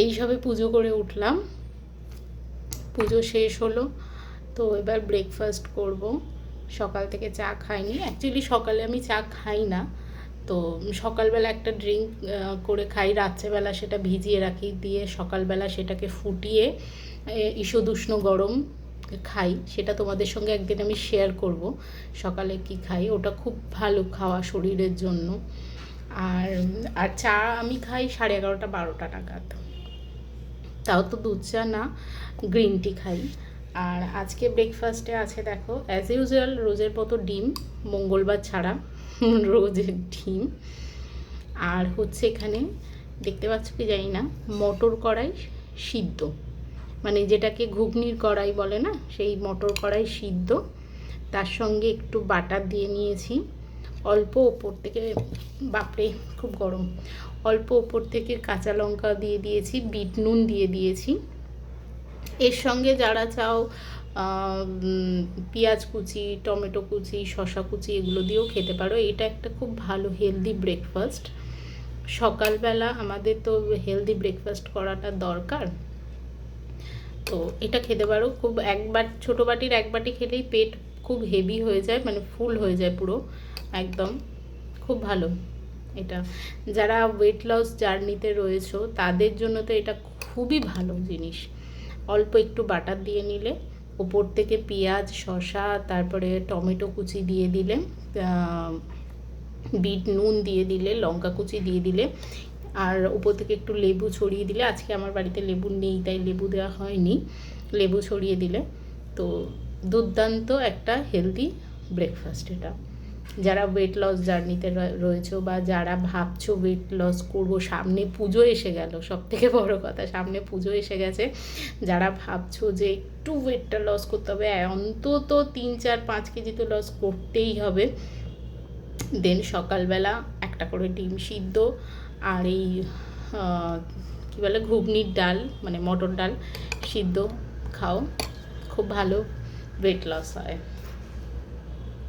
এই সবে পুজো করে উঠলাম, পুজো শেষ হলো। তো এবার ব্রেকফাস্ট করব। সকাল থেকে চা খাইনি, অ্যাকচুয়ালি সকালে আমি চা খাই না। তো সকালবেলা একটা ড্রিঙ্ক করে খাই, রাত্রেবেলা সেটা ভিজিয়ে রাখি, দিয়ে সকালবেলা সেটাকে ফুটিয়ে ঈষদুষ্ণ গরম খাই। সেটা তোমাদের সঙ্গে একদিন আমি শেয়ার করব সকালে কি খাই। ওটা খুব ভালো খাওয়া শরীরের জন্য। আর আর চা আমি খাই 11:30 12টা নাগাদ, তাও তো দুধ চা না, গ্রিন টি খাই। আর আজকে ব্রেকফাস্টে আছে দেখো অ্যাজ ইউজুয়াল রোজের মতো ডিম, মঙ্গলবার ছাড়া রোজের ডিম। আর হচ্ছে এখানে দেখতে পাচ্ছ কি জানি না, মটর কড়াই সিদ্ধ, মানে যেটাকে ঘুগনির কড়াই বলে না, সেই মটর কড়াই সিদ্ধ। তার সঙ্গে একটু বাটার দিয়ে নিয়েছি, অল্প ওপর থেকে, বাপরে খুব গরম, অল্প ওপর থেকে কাঁচা লঙ্কা দিয়ে দিয়েছি, বিট নুন দিয়ে দিয়েছি। এর সঙ্গে যারা চাও পেঁয়াজ কুচি, টমেটো কুচি, শসা কুচি এগুলো দিয়েও খেতে পারো। এটা একটা খুব ভালো হেলদি ব্রেকফাস্ট। সকালবেলা আমাদের তো হেলদি ব্রেকফাস্ট করাটা দরকার, তো এটা খেতে পারো। খুব একবার ছোটো বাটির এক বাটি খেলেই পেট খুব হেভি হয়ে যায়, মানে ফুল হয়ে যায় পুরো একদম, খুব ভালো এটা। যারা ওয়েট লস জার্নিতে রয়েছো তাদের জন্য তো এটা খুবই ভালো জিনিস। অল্প একটু বাটার দিয়ে নিলে, ওপর থেকে পেঁয়াজ, শসা, তারপরে টমেটো কুচি দিয়ে দিলে, বিট নুন দিয়ে দিলে, লঙ্কা কুচি দিয়ে দিলে, আর উপর থেকে একটু লেবু ছড়িয়ে দিলে, আজকে আমার বাড়িতে লেবু নেই তাই লেবু দেওয়া হয়নি, লেবু ছড়িয়ে দিলে তো দুর্দান্ত একটা হেলদি ব্রেকফাস্ট এটা। যারা ওয়েট লস জার্নিতে রয়েছে বা যারা ভাবছো ওয়েট লস করবো, সামনে পুজো এসে গেল, সব থেকে বড়ো কথা সামনে পুজো এসে গেছে, যারা ভাবছো যে একটু ওয়েটটা লস করতে হবে, অন্তত 3-4-5 কেজি তো লস করতেই হবে, দেন সকালবেলা একটা করে ডিম সিদ্ধ আর এই কী বলে ঘুগনির ডাল, মানে মটর ডাল সিদ্ধ খাও, খুব ভালো ওয়েট লস হয়।